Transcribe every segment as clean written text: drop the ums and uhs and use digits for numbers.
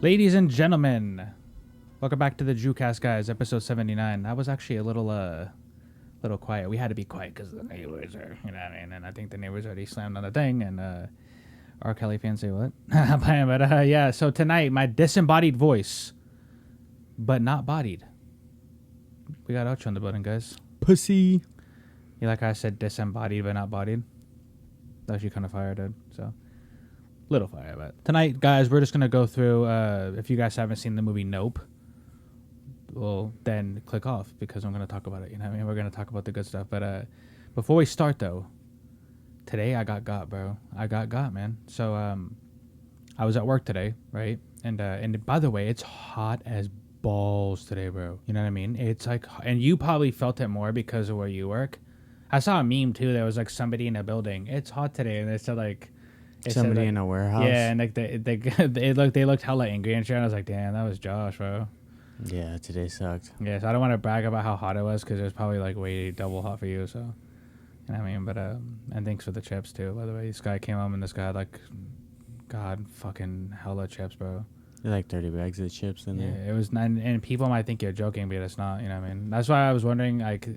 Ladies and gentlemen, welcome back to the DrewCast, guys. Episode 79. That was actually a little quiet. We had to be quiet because the neighbors are, you know what I mean? And I think the neighbors already slammed on the thing. And R. Kelly fans say what? But yeah. So tonight, my disembodied voice, but not bodied. We got Ocho in the building, guys. Pussy. You like how I said disembodied but not bodied? That was kind of fire, dude. So. Little fire, but tonight, guys, we're just gonna go through. If you guys haven't seen the movie Nope, well, then click off because I'm gonna talk about it. You know what I mean? We're gonna talk about the good stuff. But before we start, though, today I got, bro. I got, man. So I was at work today, right? And by the way, it's hot as balls today, bro. You know what I mean? It's like, and you probably felt it more because of where you work. I saw a meme too. There was like somebody in a building. It's hot today, and they said like. Somebody in a warehouse. Yeah, and like they looked hella angry and shit. And I was like, damn, that was Josh, bro. Yeah, today sucked. Yeah, so I don't want to brag about how hot it was because it was probably like way double hot for you. So, you know what I mean? But and thanks for the chips too. By the way, this guy came home and this guy had like, God, fucking hella chips, bro. There's like 30 bags of chips in there. Yeah, it was, and people might think you're joking, but it's not. You know what I mean? That's why I was wondering. Like,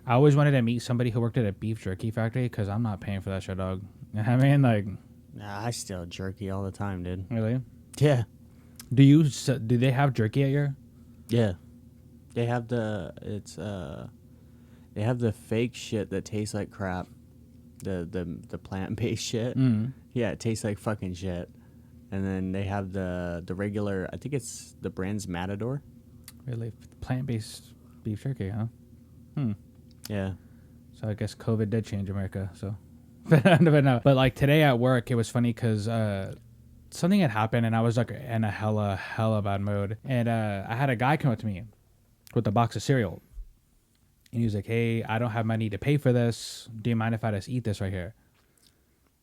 I always wanted to meet somebody who worked at a beef jerky factory because I'm not paying for that shit, dog. You know what I mean? Like. Nah, I still jerky all the time, dude. Really? Yeah. Do they have jerky at your? Yeah. They have the they have the fake shit that tastes like crap. The plant-based shit. Mm. Yeah, it tastes like fucking shit. And then they have the regular, I think it's the brand's Matador. Really? Plant-based beef jerky, huh? Yeah. So I guess COVID did change America, so. But no. But like today at work, it was funny because something had happened and I was like in a hella bad mood. And I had a guy come up to me with a box of cereal. And he was like, hey, I don't have money to pay for this. Do you mind if I just eat this right here?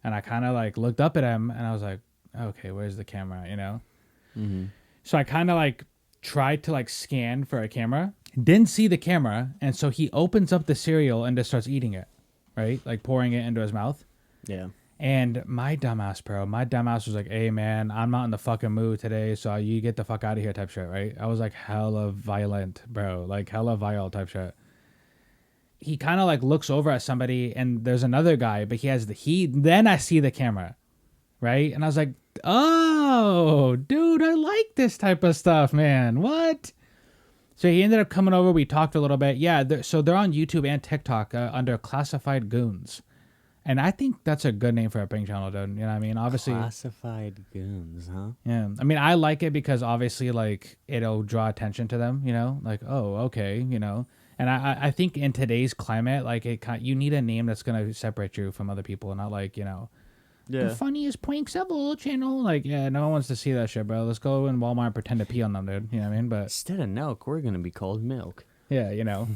And I kind of like looked up at him and I was like, okay, where's the camera, you know? Mm-hmm. So I kind of like tried to like scan for a camera. Didn't see the camera. And so he opens up the cereal and just starts eating it. Right? Like pouring it into his mouth. Yeah. And my dumbass was like, hey, man, I'm not in the fucking mood today, so you get the fuck out of here type shit, right? I was like hella violent, bro. Like hella vile type shit. He kind of like looks over at somebody and there's another guy, but then I see the camera, right? And I was like, oh, dude, I like this type of stuff, man. What? So he ended up coming over. We talked a little bit. Yeah, so they're on YouTube and TikTok under Classified Goons. And I think that's a good name for a prank channel, dude. You know what I mean? Obviously. Classified Goons, huh? Yeah. I mean, I like it because obviously, like, it'll draw attention to them, you know? Like, oh, okay, you know? And I think in today's climate, like, you need a name that's going to separate you from other people and not like, you know, the funniest pranks ever channel. Like, yeah, no one wants to see that shit, bro. Let's go in Walmart and pretend to pee on them, dude. You know what I mean? But instead of milk, we're gonna be called milk. Yeah, you know.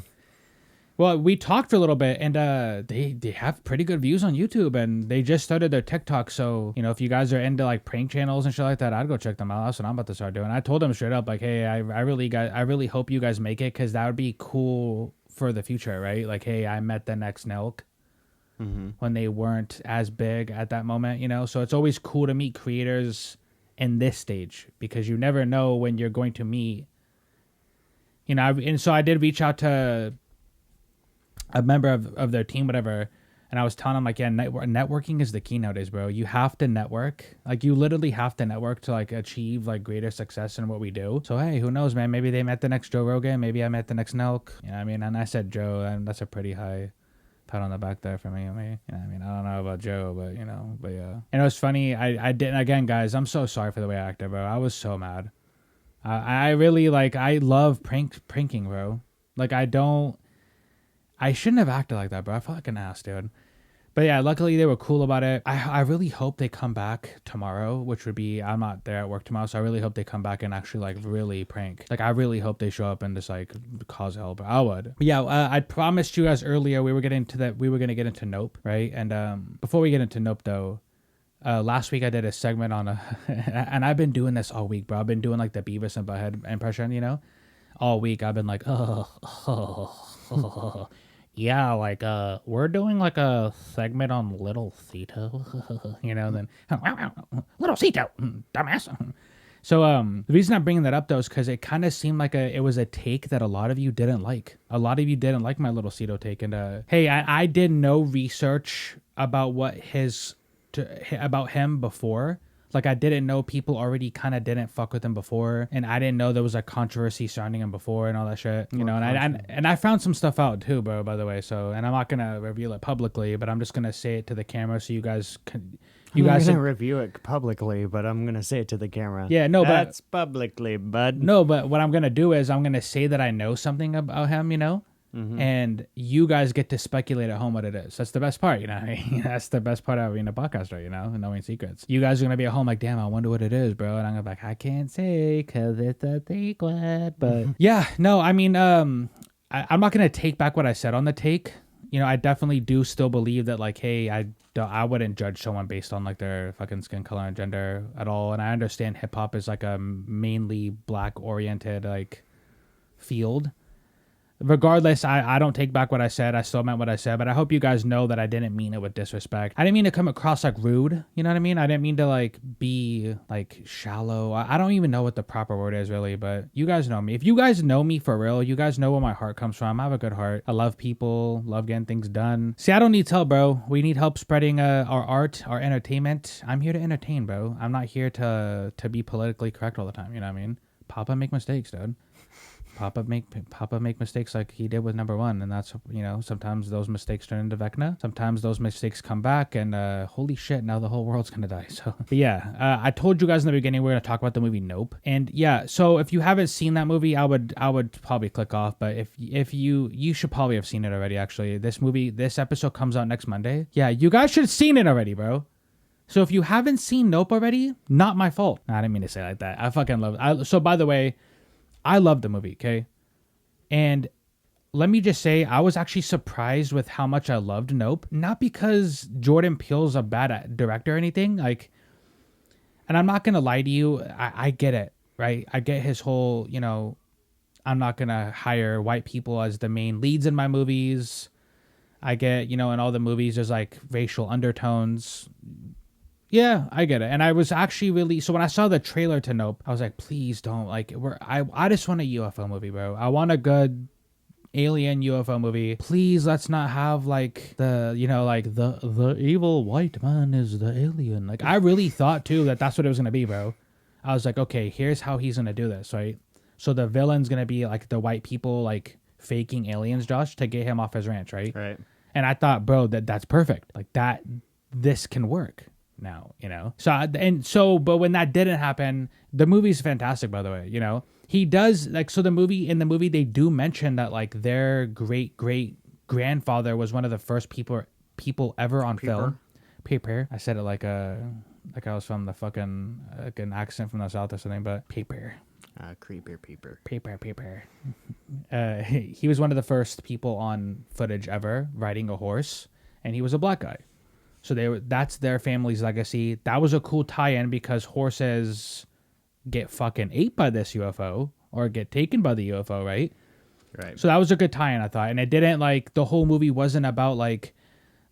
Well, we talked for a little bit, and they have pretty good views on YouTube, and they just started their TikTok. So, you know, if you guys are into like prank channels and shit like that, I'd go check them out. That's what I'm about to start doing. I told them straight up, like, hey, I really hope you guys make it because that would be cool for the future, right? Like, hey, I met the next Nelk. Mm-hmm. When they weren't as big at that moment, you know? So it's always cool to meet creators in this stage because you never know when you're going to meet, you know? And so I did reach out to a member of their team, whatever, and I was telling them, like, yeah, networking is the key nowadays, bro. You have to network. Like, you literally have to network to, like, achieve, like, greater success in what we do. So, hey, who knows, man? Maybe they met the next Joe Rogan. Maybe I met the next Nelk. You know what I mean? And I said Joe, and that's a pretty high pat on the back there for me. You know what I mean? I don't know about Joe, but yeah. And it was funny. I didn't, again, guys, I'm so sorry for the way I acted, bro. I was so mad. I really, like, I love pranking, bro. Like, I shouldn't have acted like that, bro. I felt like an ass, dude. But yeah, luckily they were cool about it. I really hope they come back tomorrow, which would be, I'm not there at work tomorrow, so I really hope they come back and actually like really prank. Like I really hope they show up and just like cause hell, but I would. But yeah, I promised you guys earlier we were going to get into Nope, right? And before we get into Nope though, last week I did a segment on and I've been doing this all week, bro. I've been doing like the Beavis and Butthead impression, you know? All week I've been like, yeah, like, we're doing, like, a segment on Little Seeto, you know, then, little Seeto, dumbass. So the reason I'm bringing that up though is because it kind of seemed like it was a take that a lot of you didn't like. A lot of you didn't like my little Seeto take, and hey, I did no research about about him before. Like I didn't know people already kind of didn't fuck with him before, and I didn't know there was a controversy surrounding him before and all that shit. You know, and I found some stuff out too, bro. By the way, so and I'm not gonna reveal it publicly, but I'm just gonna say it to the camera so you guys can. I'm not gonna review it publicly, but I'm gonna say it to the camera. Yeah, no, that's publicly, bud. No, but what I'm gonna do is I'm gonna say that I know something about him, you know, and you guys get to speculate at home what it is. That's the best part, you know. That's the best part of being a podcaster, you know, knowing secrets. You guys are gonna be at home like, damn, I wonder what it is, bro, and I'm gonna be like, I can't say because it's a secret. But yeah, no, I mean, I'm not gonna take back what I said on the take. You know, I definitely do still believe that, like, hey, I wouldn't judge someone based on, like, their fucking skin color and gender at all. And I understand hip-hop is, like, a mainly black-oriented, like, field. Regardless, I don't take back what I said. I still meant what I said. But I hope you guys know that I didn't mean it with disrespect. I didn't mean to come across, like, rude. You know what I mean? I didn't mean to, like, be, like, shallow. I don't even know what the proper word is, really. But you guys know me. If you guys know me for real, you guys know where my heart comes from. I have a good heart. I love people. Love getting things done. See, I don't need help, bro. We need help spreading our art, our entertainment. I'm here to entertain, bro. I'm not here to be politically correct all the time. You know what I mean? Papa make mistakes, dude. Papa make mistakes like he did with number one, and that's, you know, sometimes those mistakes turn into Vecna. Sometimes those mistakes come back, and holy shit, now the whole world's gonna die. So but yeah, I told you guys in the beginning we're gonna talk about the movie Nope, and yeah, so if you haven't seen that movie, I would probably click off. But if you should probably have seen it already. Actually, this episode comes out next Monday. Yeah, you guys should have seen it already, bro. So if you haven't seen Nope already, not my fault. Nah, I didn't mean to say it like that. I fucking love it. So by the way, I love the movie, okay? And let me just say, I was actually surprised with how much I loved Nope. Not because Jordan Peele's a bad director or anything. Like, and I'm not going to lie to you. I get it, right? I get his whole, you know, I'm not going to hire white people as the main leads in my movies. I get, you know, in all the movies, there's like racial undertones. Yeah, I get it. And I was actually really, so when I saw the trailer to Nope, I was like, please don't, like, I just want a UFO movie, bro. I want a good alien UFO movie. Please, let's not have like the, you know, like the evil white man is the alien. Like, I really thought too that that's what it was going to be, bro. I was like, okay, here's how he's going to do this, right? So the villain's going to be like the white people, like faking aliens, Josh, to get him off his ranch, right? Right. And I thought, bro, that's perfect. Like this can work now, you know. But when that didn't happen, the movie's fantastic, by the way. You know, he does, like, so in the movie they do mention that like their great grandfather was one of the first people ever on film. Paper. I said it like I was from the fucking like an accent from the South or something, but paper. Creeper. Paper. He was one of the first people on footage ever riding a horse, and he was a black guy. So that's their family's legacy. That was a cool tie-in because horses get fucking ate by this UFO or get taken by the UFO, right? Right. So that was a good tie-in, I thought. And it didn't, like, the whole movie wasn't about like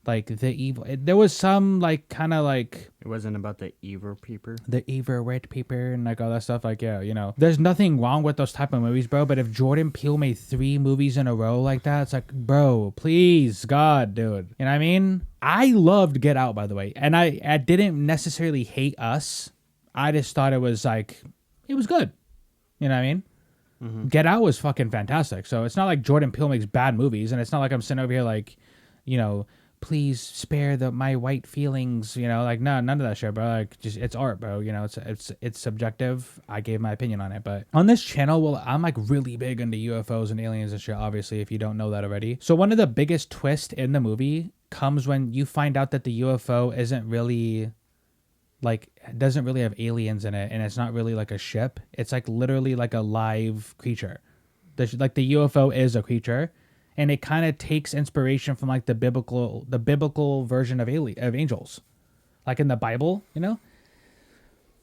the evil. There was some like kind of like, it wasn't about the evil people. The evil red people and like all that stuff. Like, yeah, you know, there's nothing wrong with those type of movies, bro. But if Jordan Peele made 3 movies in a row like that, it's like, bro, please, God, dude. You know what I mean? I loved Get Out, by the way, and I didn't necessarily hate Us. I just thought it was like, it was good. You know what I mean? Mm-hmm. Get Out was fucking fantastic. So it's not like Jordan Peele makes bad movies, and it's not like I'm sitting over here like, you know, please spare my white feelings, you know, like, no, none of that shit, bro. Like, just, it's art, bro. You know, it's subjective. I gave my opinion on it, but on this channel, well, I'm like really big into UFOs and aliens and shit, obviously, if you don't know that already. So one of the biggest twists in the movie comes when you find out that the UFO isn't really, like, doesn't really have aliens in it, and it's not really like a ship. It's like literally like a live creature. Like the UFO is a creature. And it kind of takes inspiration from like the biblical version of angels, like in the Bible, you know.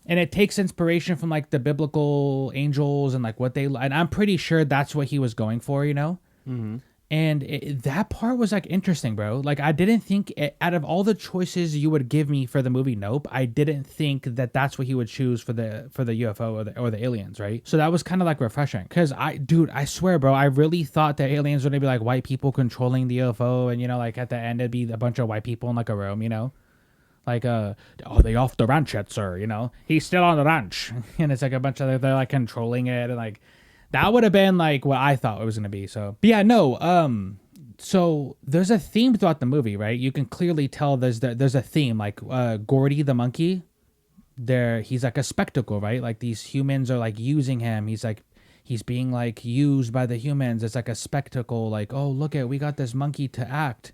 And it takes inspiration from like the biblical angels and like what they. And I'm pretty sure that's what he was going for, you know. Mm-hmm. And that part was like interesting, bro. Like I didn't think out of all the choices you would give me for the movie Nope, I didn't think that that's what he would choose for the UFO or the aliens, right? So that was kind of like refreshing because I swear, bro, I really thought that aliens were gonna be like white people controlling the UFO, and like at the end it'd be a bunch of white people in like a room, like are they off the ranch yet, sir? He's still on the ranch, and it's like a bunch of they're like controlling it, and like. That would have been like what I thought it was gonna be. So, but yeah, no. So there's a theme throughout the movie, right? You can clearly tell there's a theme. Like Gordy the monkey, he's like a spectacle, right? Like these humans are like using him. He's being like used by the humans. It's like a spectacle. Like, oh, we got this monkey to act.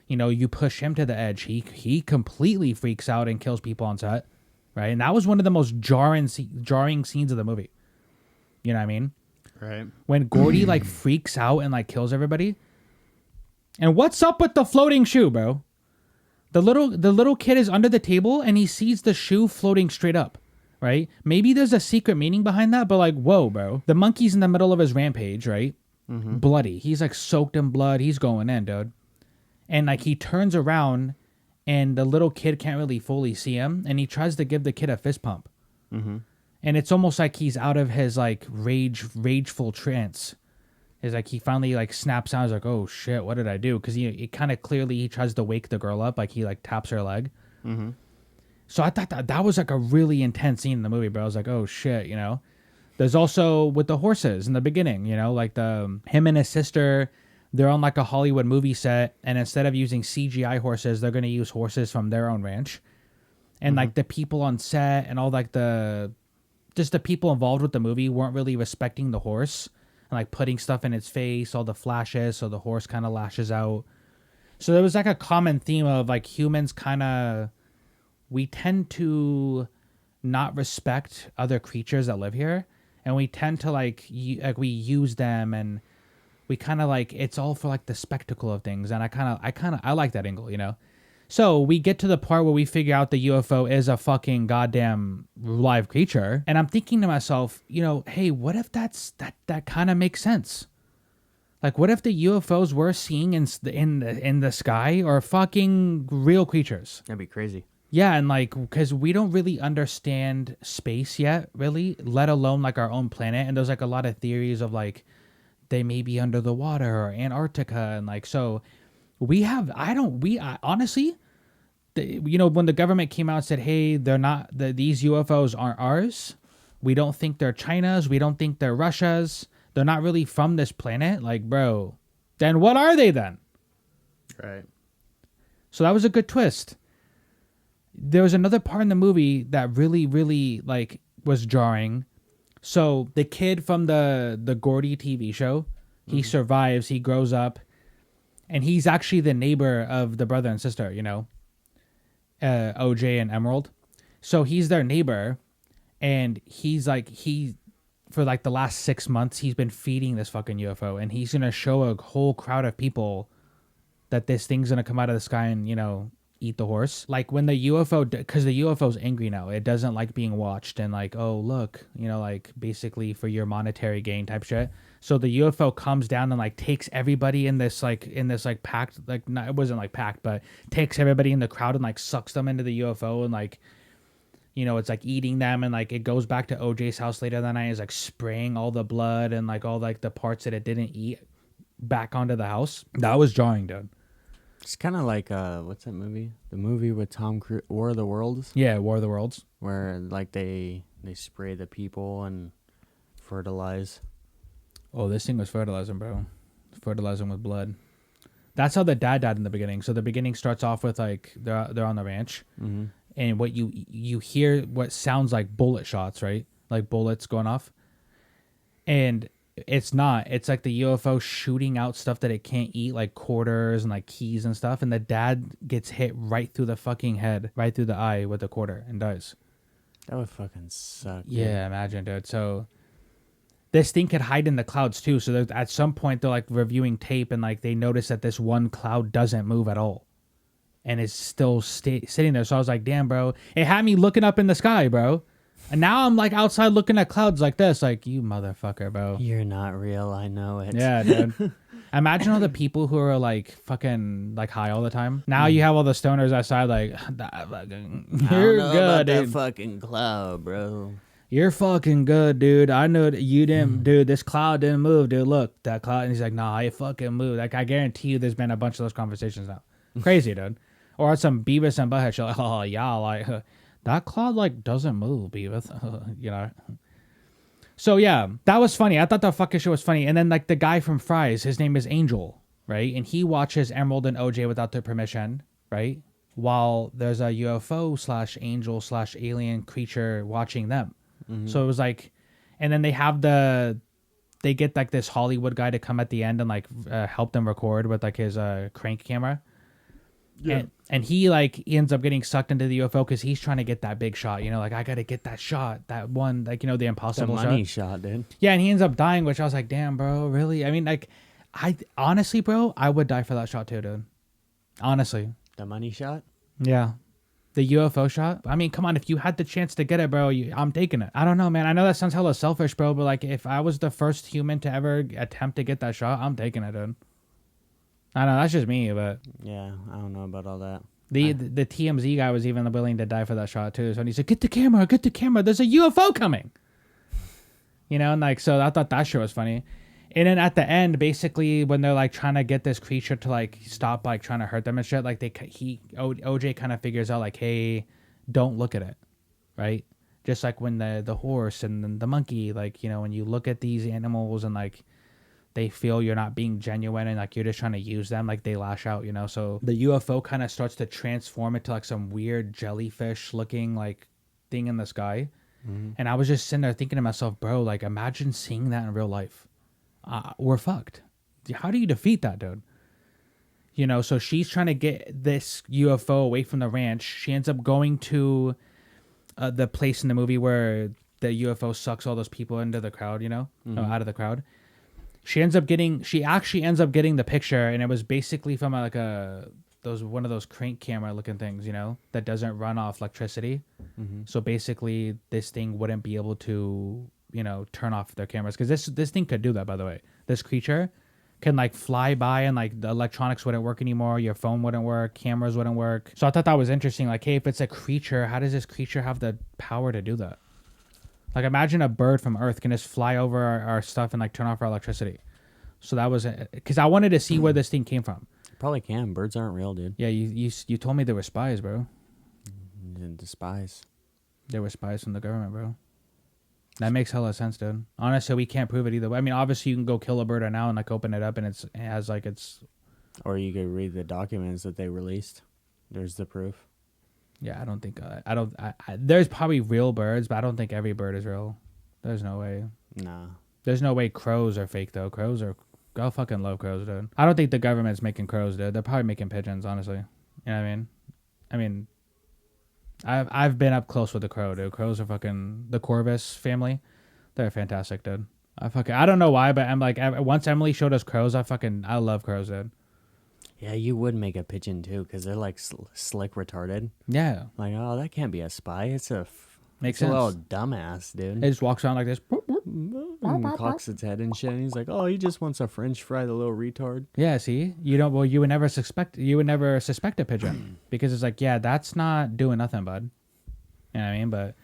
You push him to the edge. He completely freaks out and kills people on set, right? And that was one of the most jarring scenes of the movie. You know what I mean? Right. When Gordy like freaks out and like kills everybody. And what's up with the floating shoe, bro? The little kid is under the table and he sees the shoe floating straight up, right? Maybe there's a secret meaning behind that, but like, whoa, bro. The monkey's in the middle of his rampage, right? Mm-hmm. Bloody. He's like soaked in blood. He's going in, dude. And like he turns around and the little kid can't really fully see him, and he tries to give the kid a fist pump. Mm-hmm. And it's almost like he's out of his like rageful trance. It's like he finally like snaps out. He's like, "Oh shit, what did I do?" Because he kind of clearly he tries to wake the girl up, like he like taps her leg. Mm-hmm. So I thought that was like a really intense scene in the movie, bro. I was like, "Oh shit," There's also with the horses in the beginning, like him and his sister, they're on like a Hollywood movie set, and instead of using CGI horses, they're gonna use horses from their own ranch, and like the people on set and all like just the people involved with the movie weren't really respecting the horse and like putting stuff in its face, all the flashes, so the horse kind of lashes out. So there was like a common theme of like humans we tend to not respect other creatures that live here, and we tend to we use them, and we kind of like it's all for like the spectacle of things, and I like that angle, So we get to the part where we figure out the UFO is a fucking goddamn live creature. And I'm thinking to myself, hey, what if that kind of makes sense? Like, what if the UFOs we're seeing in the sky are fucking real creatures? That'd be crazy. Yeah, and like, because we don't really understand space yet, really, let alone like our own planet. And there's like a lot of theories of like, they may be under the water or Antarctica. And like, so... honestly, when the government came out and said, hey, these UFOs aren't ours. We don't think they're China's. We don't think they're Russia's. They're not really from this planet. Like, bro, then what are they then? Right. So that was a good twist. There was another part in the movie that really, really like was jarring. So the kid from the Gordy TV show, he survives, he grows up. And he's actually the neighbor of the brother and sister, OJ and Emerald. So he's their neighbor, and he's like, for like the last 6 months, he's been feeding this fucking UFO, and he's going to show a whole crowd of people that this thing's going to come out of the sky and, eat the horse. Like when the UFO, because the UFO's angry now, it doesn't like being watched and like, oh, look, like basically for your monetary gain type shit. So the UFO comes down and like takes everybody in this packed, like not, it wasn't like packed, but takes everybody in the crowd and like sucks them into the UFO and like, it's like eating them, and like it goes back to OJ's house later that night, is like spraying all the blood and like all like the parts that it didn't eat back onto the house. That was jarring, dude. It's kind of like what's that movie? The movie with Tom Cruise, War of the Worlds. Yeah, War of the Worlds, where like they spray the people and fertilize. Oh, this thing was fertilizing, bro. Fertilizing with blood. That's how the dad died in the beginning. So the beginning starts off with like they're on the ranch, and what you hear what sounds like bullet shots, right? Like bullets going off, and it's not. It's like the UFO shooting out stuff that it can't eat, like quarters and like keys and stuff. And the dad gets hit right through the fucking head, right through the eye with a quarter, and dies. That would fucking suck. Yeah, imagine, dude. So this thing could hide in the clouds too. So at some point they're like reviewing tape, and like they notice that this one cloud doesn't move at all, and it's still sitting there. So I was like, damn, bro. It had me looking up in the sky, bro. And now I'm like outside looking at clouds like this, like, you motherfucker, bro. You're not real. I know it. Yeah, dude. Imagine all the people who are like fucking like high all the time. Now you have all the stoners outside like, I you're don't know good, about that dude. fucking cloud, bro. You're fucking good, dude. I know that you didn't, dude. This cloud didn't move, dude. Look, that cloud. And he's like, nah, it fucking moved. Like, I guarantee you there's been a bunch of those conversations now. Crazy, dude. Or some Beavis and Butthead shit. Like, oh, yeah, like, that cloud, like, doesn't move, Beavis. You know? So, yeah, that was funny. I thought that fucking shit was funny. And then, like, the guy from Fry's, his name is Angel, right? And he watches Emerald and OJ without their permission, right? While there's a UFO / angel / alien creature watching them. So it was like, and then they get like this Hollywood guy to come at the end and like help them record with like his crank camera. Yeah. And he ends up getting sucked into the UFO because he's trying to get that big shot, you know, like I got to get that shot, that one, like, you know, the impossible The money shot, dude. Yeah. And he ends up dying, which I was like, damn, bro, really? I mean, like, honestly, bro, I would die for that shot too, dude. Honestly. The money shot? Yeah. The UFO shot? I mean, come on. If you had the chance to get it, bro, I'm taking it. I don't know, man. I know that sounds hella selfish, bro, but like if I was the first human to ever attempt to get that shot, I'm taking it, dude. I know, that's just me, but... Yeah, I don't know about all that. The TMZ guy was even willing to die for that shot, too. So he said, get the camera, there's a UFO coming! You know, and like, so I thought that shit was funny. And then at the end, basically, when they're like trying to get this creature to like stop like trying to hurt them and shit, like OJ kind of figures out like, hey, don't look at it, right? Just like when the horse and the monkey, like, you know, when you look at these animals and like they feel you're not being genuine and like you're just trying to use them, like they lash out, you know. So the UFO kind of starts to transform into like some weird jellyfish looking like thing in the sky. And I was just sitting there thinking to myself, bro, like imagine seeing that in real life. We're fucked. How do you defeat that, dude? You know, so she's trying to get this UFO away from the ranch. She ends up going to the place in the movie where the UFO sucks all those people into the crowd, you know, out of the crowd. She actually ends up getting the picture, and it was basically from one of those crank camera looking things, you know, that doesn't run off electricity. So basically, this thing wouldn't be able to, you know, turn off their cameras, because this thing could do that, by the way. This creature can like fly by and like the electronics wouldn't work anymore, your phone wouldn't work, cameras wouldn't work. So I thought that was interesting, like, hey, if it's a creature, how does this creature have the power to do that? Like, imagine a bird from Earth can just fly over our stuff and like turn off our electricity. So that was because I wanted to see where this thing came from. Probably can. Birds aren't real, dude. Yeah, you told me they were spies, bro. The spies. They were spies from the government, bro. That makes hella sense, dude. Honestly, we can't prove it either way. I mean, obviously, you can go kill a bird right now and like open it up, and it has like its. Or you could read the documents that they released. There's the proof. Yeah, I don't think there's probably real birds, but I don't think every bird is real. There's no way. Nah. There's no way crows are fake though. I fucking love crows, dude. I don't think the government's making crows, dude. They're probably making pigeons, honestly. You know what I mean? I've been up close with the crow, dude. Crows are fucking the Corvus family. They're fantastic, dude. I don't know why, but I'm like, once Emily showed us crows, I love crows, dude. Yeah, you would make a pigeon too, because they're like slick retarded. Yeah. Like, oh, that can't be a spy. Makes a sense. little dumbass, dude. It just walks around like this. And cocks its head and shit. And he's like, oh, he just wants a French fry, the little retard. Yeah, see? You would never suspect a pigeon because it's like, yeah, that's not doing nothing, bud. You know what I mean? But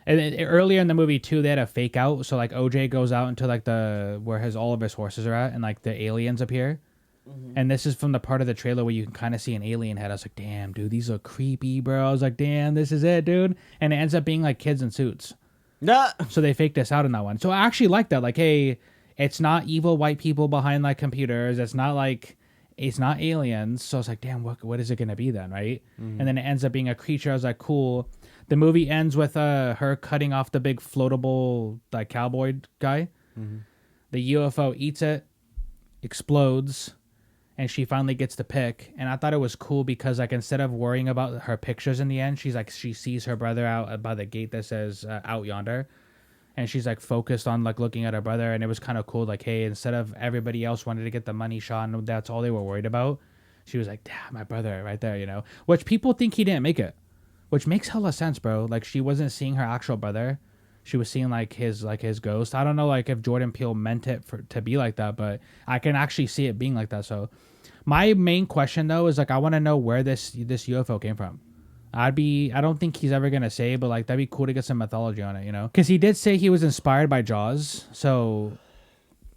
earlier in the movie too, they had a fake out. So like OJ goes out into like where all of his horses are at, and like the aliens appear. And this is from the part of the trailer where you can kind of see an alien head. I was like, damn, dude, these are creepy, bro. I was like, damn, this is it, dude. And it ends up being like kids in suits. Nah. So they faked us out in that one. So I actually like that. Like, hey, it's not evil white people behind like computers. It's not aliens. So I was like, damn, what is it going to be then, right? And then it ends up being a creature. I was like, cool. The movie ends with her cutting off the big floatable like cowboy guy. The UFO eats it, explodes, and she finally gets to pick. And I thought it was cool because like instead of worrying about her pictures in the end, she sees her brother out by the gate that says out yonder, and she's like focused on like looking at her brother. And it was kind of cool, like, hey, instead of everybody else wanted to get the money shot and that's all they were worried about, she was like, damn, my brother right there, you know. Which people think he didn't make it, which makes hella sense, bro. Like, she wasn't seeing her actual brother. she was seeing like his ghost. I don't know like if Jordan Peele meant it to be like that, but I can actually see it being like that. So my main question though is like I want to know where this UFO came from. I don't think he's ever gonna say, but like that'd be cool to get some mythology on it, you know? Because he did say he was inspired by Jaws. So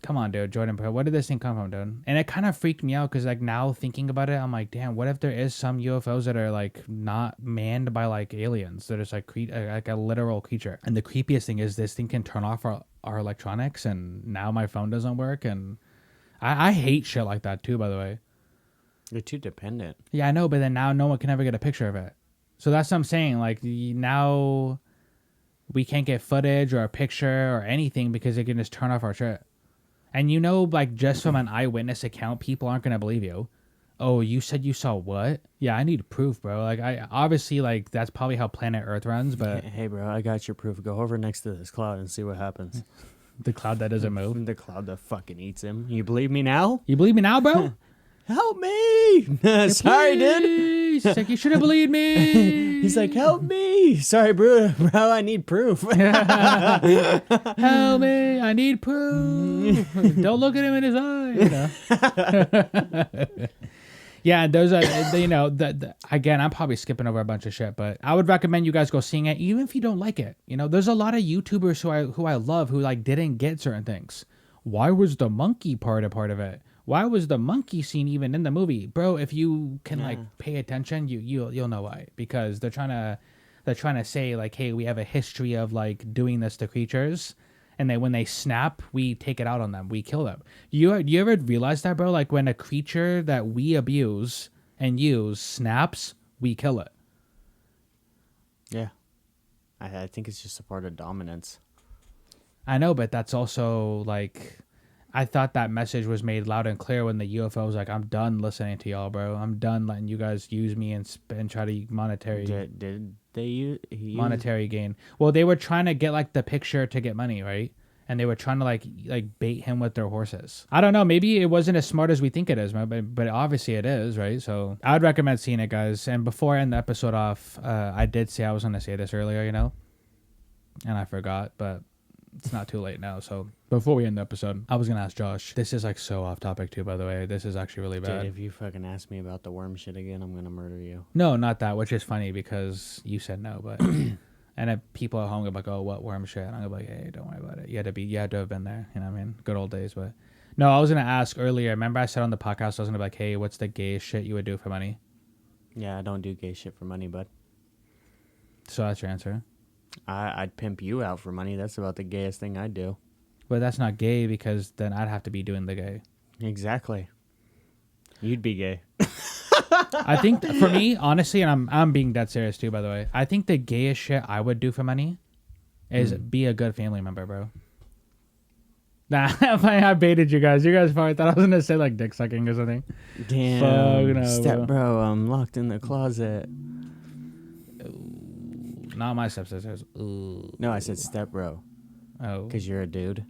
come on, dude, Jordan Peele, where did this thing come from, dude? And it kind of freaked me out because like now thinking about it, I'm like, damn, what if there is some UFOs that are like not manned by like aliens? That is like like a literal creature. And the creepiest thing is this thing can turn off our electronics, and now my phone doesn't work, and I hate shit like that too. By the way, you're too dependent. Yeah, I know, but then now no one can ever get a picture of it. So that's what I'm saying. Like now we can't get footage or a picture or anything because it can just turn off our shit. And you know, like, just from an eyewitness account, people aren't going to believe you. Oh, you said you saw what? Yeah, I need proof, bro. Like, I obviously, like, that's probably how planet Earth runs, but... Hey, bro, I got your proof. Go over next to this cloud and see what happens. The cloud that doesn't move? The cloud that fucking eats him. You believe me now? You believe me now, bro? Help me! Sorry, dude. He's like, you should have believed me. He's like, help me. Sorry, bro, I need proof. Help me. I need proof. Don't look at him in his eye. You know? Yeah, those are, you know, again, I'm probably skipping over a bunch of shit, but I would recommend you guys go seeing it, even if you don't like it. You know, there's a lot of YouTubers who I love who like didn't get certain things. Why was the monkey part a part of it? Why was the monkey scene even in the movie, bro? If you can like pay attention, you'll know why. Because they're trying to say like, hey, we have a history of like doing this to creatures, and then when they snap, we take it out on them, we kill them. You ever realize that, bro? Like when a creature that we abuse and use snaps, we kill it. Yeah, I think it's just a part of dominance. I know, but that's also like. I thought that message was made loud and clear when the UFO was like, I'm done listening to y'all, bro. I'm done letting you guys use me and try to monetary. Did they use monetary gain? Well, they were trying to get like the picture to get money, right? And they were trying to like bait him with their horses. I don't know. Maybe it wasn't as smart as we think it is, but obviously it is, right? So I would recommend seeing it, guys. And before I end the episode off, I did say I was going to say this earlier, you know, and I forgot, but it's not too late now. So before we end the episode, I was gonna ask Josh. This is like so off topic too, by the way. This is actually really bad. Dude, if you fucking ask me about the worm shit again, I'm gonna murder you. No, not that. Which is funny because you said no, but and if people at home go like, "Oh, what worm shit?" And I'm gonna be like, "Hey, don't worry about it. You had to have been there." You know what I mean? Good old days. But no, I was gonna ask earlier. Remember I said on the podcast I was gonna be like, "Hey, what's the gayest shit you would do for money?" Yeah, I don't do gay shit for money, bud. So that's your answer. I'd pimp you out for money. That's about the gayest thing I'd do. But that's not gay because then I'd have to be doing the gay. Exactly. You'd be gay. I think for me, honestly, and I'm being dead serious too, by the way. I think the gayest shit I would do for money is be a good family member, bro. Nah, I baited you guys. You guys probably thought I was gonna say like dick sucking or something. Damn. Fuck no, step bro, I'm locked in the closet. Not my stepsisters. Ooh. No, I said step bro. Oh. Because you're a dude.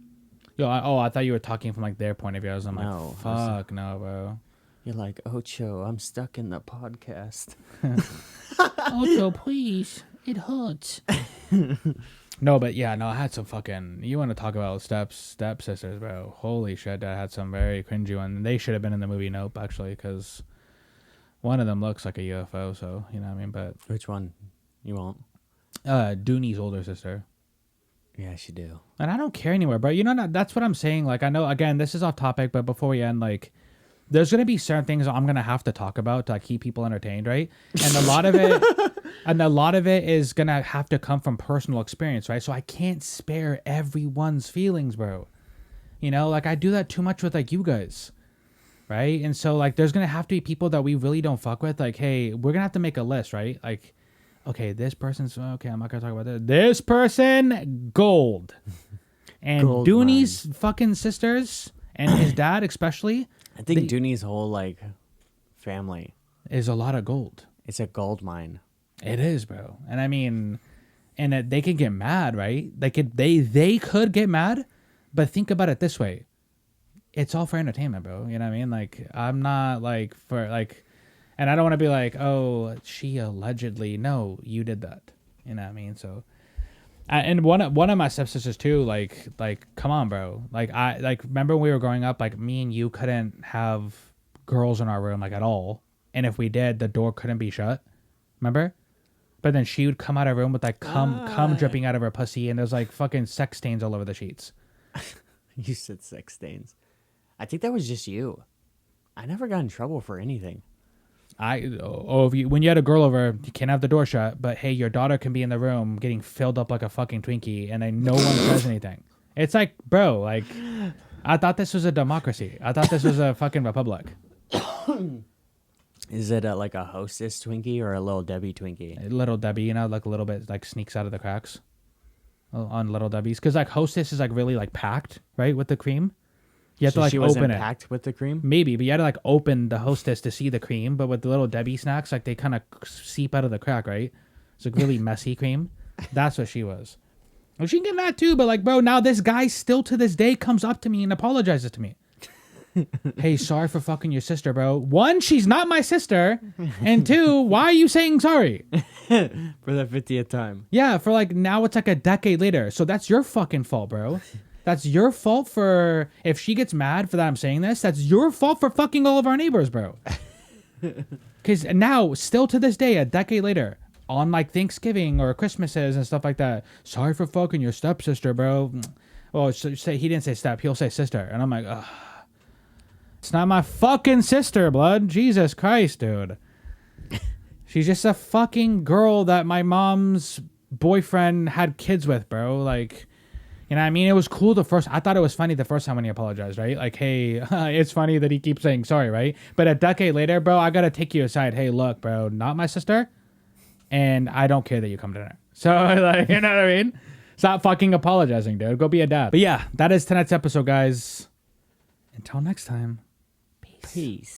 Yo, I thought you were talking from like their point of view. I'm no, like, fuck no, bro. You're like, Ocho, I'm stuck in the podcast. Ocho, please. It hurts. No, but yeah, no, I had some fucking... You want to talk about stepsisters, bro. Holy shit, I had some very cringy ones. They should have been in the movie Nope, actually, because one of them looks like a UFO, so, you know what I mean? But which one? You won't? Dooney's older sister. Yeah, she do. And I don't care anymore, bro. You know, that's what I'm saying. Like, I know, again, this is off topic, but before we end, like, there's going to be certain things I'm going to have to talk about to keep people entertained, right? And a lot of it is going to have to come from personal experience, right? So I can't spare everyone's feelings, bro. You know, like, I do that too much with, like, you guys, right? And so, like, there's going to have to be people that we really don't fuck with. Like, hey, we're going to have to make a list, right? Like, okay, this person's... Okay, I'm not going to talk about this. This person, gold. And gold Dooney's mine. fucking sisters and his dad especially... I think Dooney's whole, like, family... is a lot of gold. It's a gold mine. It is, bro. And I mean... And they could get mad, right? They could get mad, but think about it this way. It's all for entertainment, bro. You know what I mean? Like, I'm not, like, for, like... And I don't want to be like, oh, she allegedly... No, you did that. You know what I mean? So... And one of my stepsisters too, like come on, bro. Like I like remember when we were growing up, like me and you couldn't have girls in our room like at all. And if we did, the door couldn't be shut. Remember? But then she would come out of her room with like cum dripping out of her pussy, and there's like fucking sex stains all over the sheets. You said sex stains. I think that was just you. I never got in trouble for anything. When you had a girl over, you can't have the door shut, but hey, your daughter can be in the room getting filled up like a fucking Twinkie, and then no one says anything. It's like, bro, like, I thought this was a democracy. I thought this was a fucking republic. Is it like a Hostess Twinkie or a Little Debbie Twinkie? Little Debbie, you know, like a little bit like sneaks out of the cracks on Little Debbie's, because like Hostess is like really like packed, right, with the cream. You have to like she wasn't open it. Packed with the cream? Maybe, but you had to like open the Hostess to see the cream. But with the Little Debbie snacks, like they kind of seep out of the crack, right? It's like really messy cream. That's what she was. Well, she can get that too, but like, bro, now this guy still to this day comes up to me and apologizes to me. Hey, sorry for fucking your sister, bro. One, she's not my sister. And two, why are you saying sorry? For the 50th time. Yeah, for like now it's like a decade later. So that's your fucking fault, bro. That's your fault for, if she gets mad for that I'm saying this, that's your fault for fucking all of our neighbors, bro. Because now, still to this day, a decade later, on like Thanksgiving or Christmases and stuff like that, sorry for fucking your stepsister, bro. Well, say he didn't say step, he'll say sister. And I'm like, ugh. It's not my fucking sister, blood. Jesus Christ, dude. She's just a fucking girl that my mom's boyfriend had kids with, bro. Like, you know what I mean? It was cool I thought it was funny the first time when he apologized, right? Like, hey, it's funny that he keeps saying sorry, right? But a decade later, bro, I gotta take you aside. Hey, look, bro, not my sister. And I don't care that you come to dinner. So, like, you know what I mean? Stop fucking apologizing, dude. Go be a dad. But yeah, that is tonight's episode, guys. Until next time. Peace.